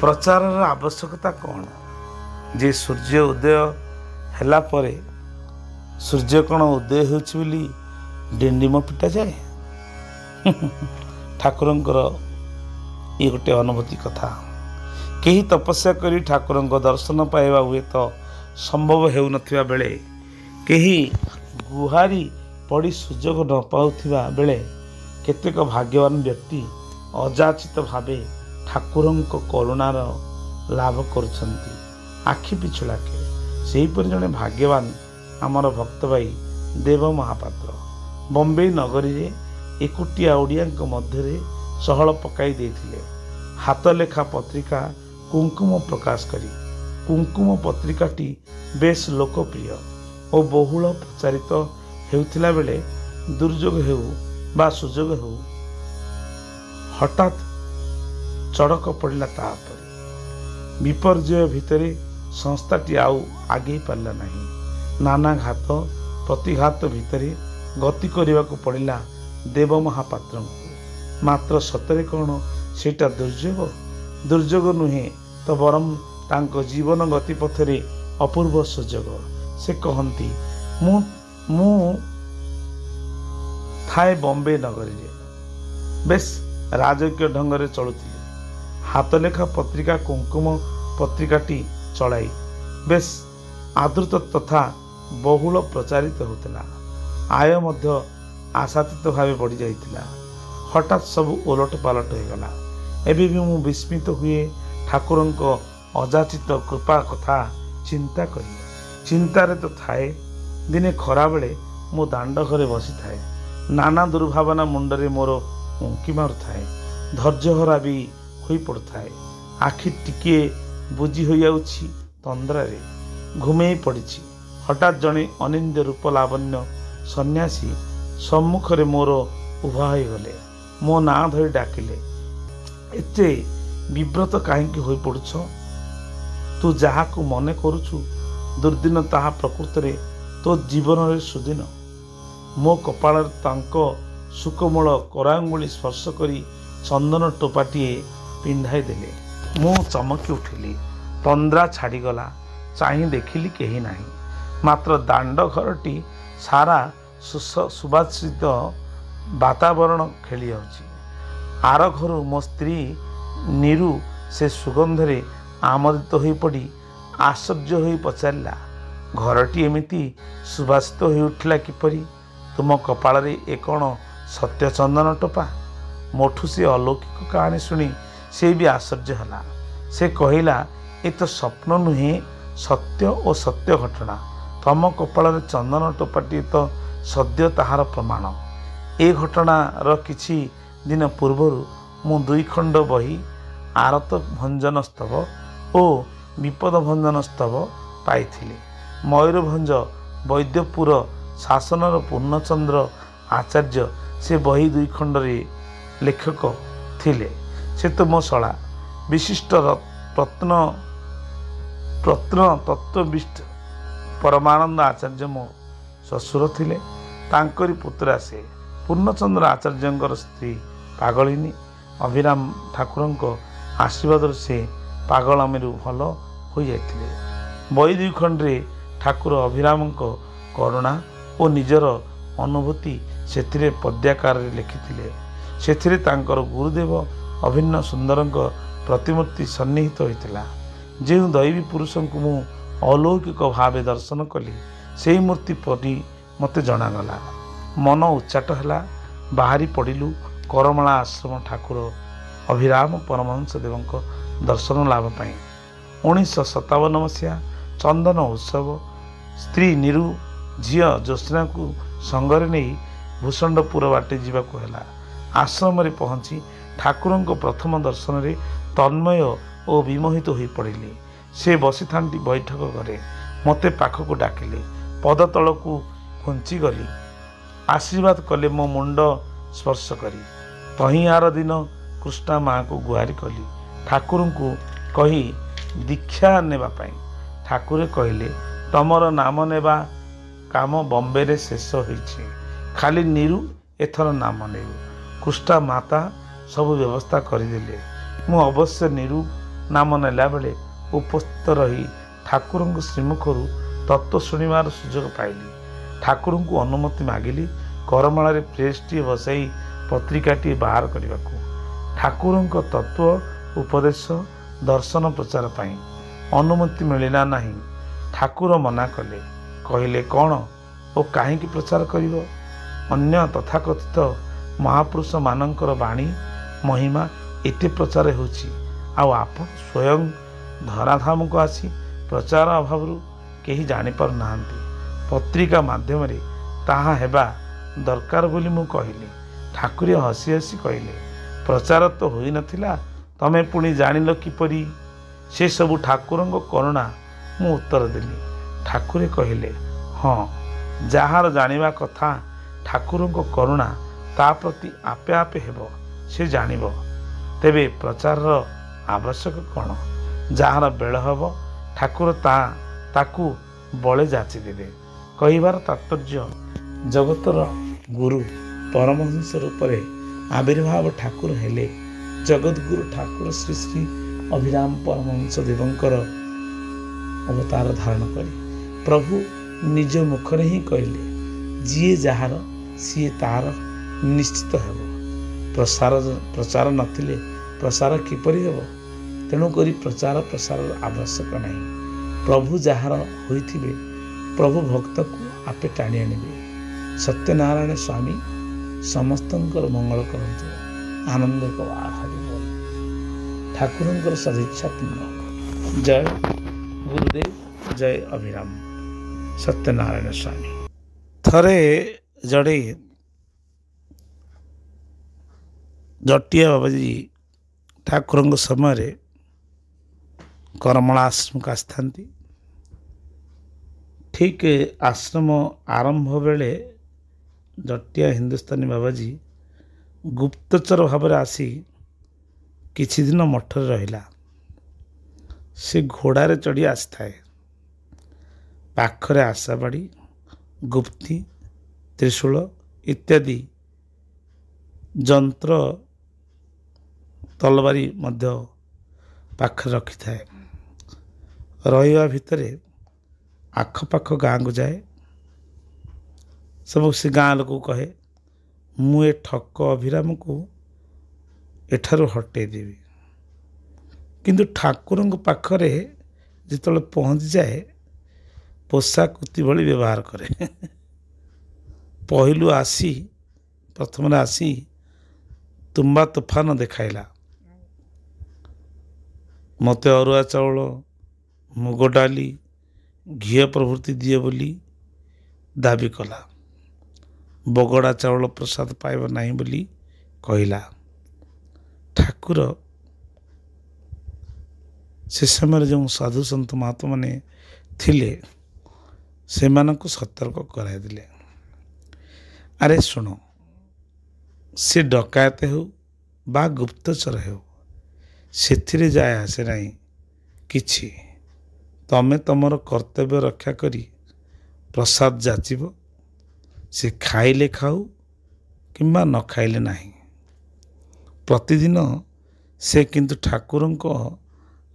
प्रचार आवश्यकता कौन जे सूर्य उदय हैला परे सूर्य कौन उदय होछि बोली डिंडिम पिटा जाए ठाकुरंकर ये गोटे अनुभूति कथा कहीं तपस्या करी ठाकुरंक दर्शन पाइबा हुए तो संभव हेउ नथिबा बेले कहीं गुहारी पड़ी सुजोग न पाउथिबा बेले केतेक भाग्यवान व्यक्ति अजाचित भावे ठाकुरंक करुणार लाभ करुछंती आखि पिछुलाके सेहीपरि जड़े भाग्यवान आमर भक्त भाई देव महापात्र बम्बे नगरी रे एकुटिया ओडिया मध्य सहल पकाई देथिले हाथ लेखा पत्रिका कुंकुम प्रकाश करी कुंकुम पत्रिकाटी बेस लोकप्रिय और बहुल प्रचारित हेउथिला बेले दुर्योग हेउ बा सुजोग हेउ हठात चड़क पड़ला तापर विपर्जय भितरे संस्थाटी आउ आगे पारला नहीं नाना घात प्रतिघात भितरे गति करने को पड़ला देव महापात्र को मात्र सतरे कौन सेटा दुर्योग नुहे तो बरम तांको जीवन गति पथरे अपूर्व सुजोग से कहती मु थाए बॉम्बे नगरी रे बेस राजकीय ढंग से चलुथिले हाथ लेखा पत्रिका कुंकुम पत्रिकाटी चलाई बेस आदृत तथा बहुल प्रचारित होता आय मध्य आशातीत भाव बढ़ी जाइतिला हठात सब ओलट पालट हो गला एबे भी मु विस्मित हुए ठाकुरंक अजाचित कृपा कथा चिंता करी चिंतारे तो थाए दिने खरा बेले मो दांड घरे बसी थाए नाना दुर्भावना मुंडरे मोर उंकी मारु थाए धैर्यहरा भी होई पड़ुथाए आखि टिके बुझी हो जाउछि तंद्रारे घुमेई पड़िछि हठात जड़े अनिंद्य रूप लावण्य सन्यासी सम्मुखरे मोर उभा हो गले मो ना धरी डाकिले एते विव्रत कहीं हो पड़ुछ तू जहाँ को मने करुछु दुर्दिन ताहा प्रकृत रे तो जीवन रे सुदिन मो कपाल तांको सुकोमल करांगुली स्पर्श करी चंदन टोपाटीए पिंधाई देले मु चमकी उठिली तंद्रा छाड़ीगला चाही देखिली कहीं नहीं मात्र दांड घरटी सारा सुबासित वातावरण खेली जाउछि आर घर मो स्त्री नीरू से सुगंधरे आमोदित हो पड़ी आश्चर्य हो पचारा घरटी एमिति सुबासित हो उठिला किपरि तुम कपाल रे ए कौन सत्य चंदन टोपा मोठू से अलौकिक कहानी शुणी से भी आश्चर्य हला से कहला ए तो स्वप्न नुहे सत्य और सत्य घटना तम कपाल चंदन टोपाटी तो सद्य ताहार प्रमाण ए घटनार किछि दिन पूर्वर मु 2 खंड बही आरत भंजन स्तव और विपद भंजन स्तव पाइथिले मयूरभंज वैद्यपुर शासनर पूर्णचंद्र आचार्य से बही 2 खंड रे लेखक थिले से तो मो शला विशिष्ट रत्न तत्वविष्ट परमानंद आचार्य मो ससुर थिले तांकरी पुत्रा से पूर्णचंद्र आचार्य स्त्री पागलिनी अभिराम ठाकुर आशीर्वाद से पागलामीरू भल हो जाते बही 2 खंडे ठाकुर अभिराम करुणा और निजर अनुभूति से पद्याकार लिखिथिले से गुरुदेव अभिन्न सुंदर प्रतिमूर्ति सन्निहित होता जो दैवी पुरुष को मु अलौकिक भाव दर्शन कली से मूर्ति परी मते जनागला मन उच्चाट है बाहरी पड़िलु करमाला आश्रम ठाकुर अभिराम परमहंस देव दर्शन लाभ पाई 1957 मसीहा चंदन उत्सव स्त्री नीरू झील ज्योत्ना को संगरे नहीं भूषंडपुर बाटे जीवाकू है आश्रम रे पहुँची ठाकुर प्रथम दर्शन रे तन्मय और विमोहित हो पड़े से बसी था बैठक घरे मते पाखक डाकिले पद तल को घुंची गली आशीर्वाद कले मो मुंड स्पर्श करी तही आर दिन कृष्णा माँ को गुहारी कली ठाकुर को कही दीक्षा नेबा पाई ठाकुर कहले तमर नाम नेबा काम बॉम्बे रे शेष होइछि खाली नीरू एथर नाम नेबू कृष्णा माता सब व्यवस्था करदेले मु अवश्य नीरू नाम नेला बेले उपस्थित रही ठाकुर श्रीमुखर तत्व शुणिबार सुजोग पाइली। ठाकुर को अनुमति मागिली करमाल प्रेसटी बसाई पत्रिकाटी बाहर करने को। ठाकुर तत्व उपदेश दर्शन प्रचार पाई अनुमति मिलला नहीं। ठाकुर मना कले, कहले कौन ओ कहीं प्रचार करिवो? अन्य तथाकथित महापुरुष मानकर बाणी महिमा एते प्रचार होछि, आउ आपण स्वयं धराधाम को आसी प्रचार अभाव केही जानि पार नाहंती। पत्रिका माध्यम ताहा हेबा दरकार बोली मु कहली। ठाकुर हसी हसी कहले, प्रचार तो होई नथिला, तमे पुणी जानिल किपरि? से सबु ठाकुर करुणा। मु उत्तर देली। ठाकुर कहले, हाँ, जार जानिबा कथा ठाकुर करुणा ता प्रति आपे आपे हेबो, से जानिबो। तेबे प्रचार आवश्यक कौन? जार बेल हब ठाकुर ताकू बले जाची देवे। कहिबार तात्पर्य जगतर गुरु परमहंस रूप आविर्भाव ठाकुर हेले जगद्गुरु ठाकुर श्री श्री अभिराम परमहंस देवंकर अवतार धारण करी प्रभु निज मुखरे ही कहले, जीए जार सीए तार निश्चित हेब। प्रचार नथिले प्रसार किपरि हेब? तेणुक प्रचार प्रसार आवश्यक नहीं। प्रभु जार होइथिबे प्रभु भक्त को आपे टाणी आनिबे। सत्यनारायण स्वामी समस्तंकर मंगल करंतु। आनंद ठाकुर सदिच्छा पूर्ण। जय गुरुदेव, जय अभिराम सत्यनारायण स्वामी। थरे जड़े जटिया बाबाजी ठाकुर समय करमला आश्रम को आसती। ठीक आश्रम आरंभ बेले जटिया हिंदुस्तानी बाबाजी गुप्तचर भाव आसी किछि दिन मठर रहिला। से घोड़ारे चढ़ी आसी थाए। पाखरे आशाबाड़ी, गुप्ती, त्रिशूल इत्यादि जंत्र तलवारी मध्य पाखरे रखि थाए। रहिबा भितरे आखपाख गाँ को जाए। सब से गाँ लोक कहे, मु ए ठक अभिराम को एठारु हटे देवी। किंतु ठाकुर पाखरे जिते पहुँची जाए पोषा कुती भली व्यवहार करे। पहलू आसी प्रथम आसी तुम्बा तोफान देखाइला। मते अरुआ चाउल, मुग डाली, घी प्रभृति दिए बोली दाबी कला। बगड़ा चाउल प्रसाद पाइब नहीं बोली कहला। ठाकुर से समय जो साधु सन्त महात्मा माने थिले से मानक सतर्क कराई दिले। अरे सुनो, से डकायत हो बा गुप्तचर हो से जाए आसे नहीं किछि। तमे तमर कर्तव्य रक्षा करी प्रसाद जाचिब। से खाइले खाऊ किंबा न खाइले नहीं। प्रतिदिन से किंतु ठाकुर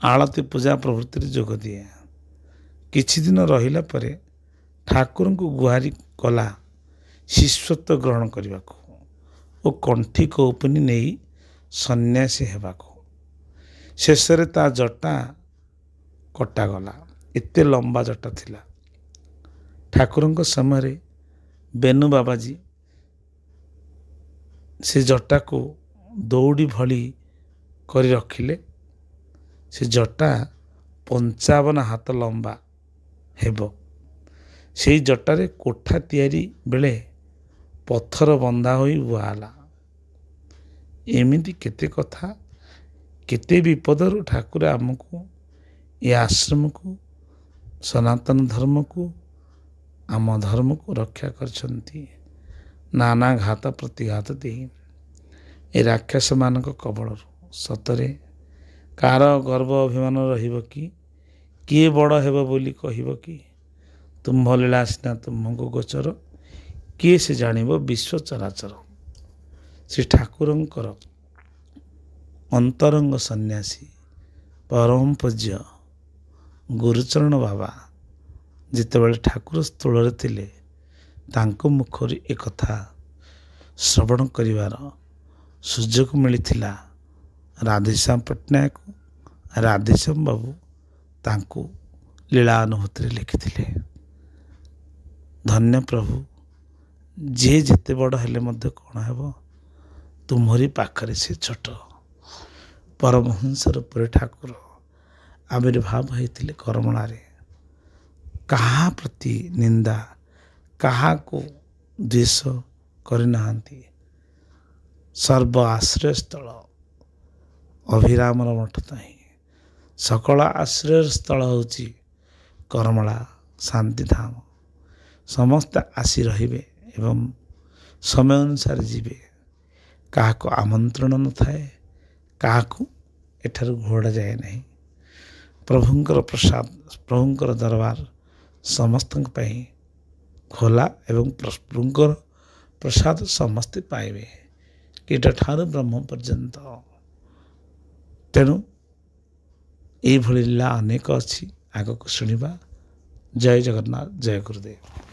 आलती पूजा प्रवृत्ति जोग दिए। किछि दिन रहिला परे ठाकुर को गुहारी कला शिष्यत्व ग्रहण करने को कंठी कौपनी नहीं सन्यासी हेबाको। शेषरे ता जटा कटागला। एते लंबा जटा थिला। ठाकुर समय बेनु बाबाजी से जटा को दौड़ी भली करी रखिले। से जटा 55 हाथ लंबा हेबो। से जटारे कोठा तैयारी बेले पत्थर बंधा होई बुहाला। एमिति केते कथा केते विपदरु ठाकुर आमको ये आश्रम को सनातन धर्म को आम धर्म को रक्षा करछंती। नाना घात प्रतिघात दे ए राक्षस मानक कबल सतरे कार गर्व अभिमान रहिब कि किए बड़ हेब बोली कहिब कि तुम्भ लीला सिना तुम्भको गोचर किए से जानिब विश्व चराचर। श्री ठाकुरंकर अंतरंग सन्यासी परम पूज्य गुरुचरण बाबा जितेबाला ठाकुर स्थूल थिले तांको मुखर एक कथा श्रवण करिवार सुजोग मिलिथिला। राधेश्याम पट्टनायक राधेश्याम बाबू तांको लीला अनुभूति लिखिथिले। धन्य प्रभु, जे जेते बड़ हेले मध्य कौन हेब तुमरी पाखरे से छोट। परमहंसर पुरे ठाकुर आविर्भाव होइथिले करमणारे। कहा प्रति निंदा कहा को द्वेष करनाहांती। सर्व आश्रय स्थल अभिरामर मठ ताई सकल आश्रय स्थल होची करमला शांतिधाम। समस्त आसी रहिबे एवं समय अनुसार जीवे। क्या आमंत्रण न थाए, क्या एठार घोड़ा जाए नहीं। प्रभुंकर प्रसाद प्रभुंकर दरबार समस्त खोला एवं प्रभुंकर प्रसाद समस्ते पाइबे कीट ठार ब्रह्म पर्यंत। तेणु ये लीला अनेक अच्छी आग को शुणा। जय जगन्नाथ, जय गुरुदेव।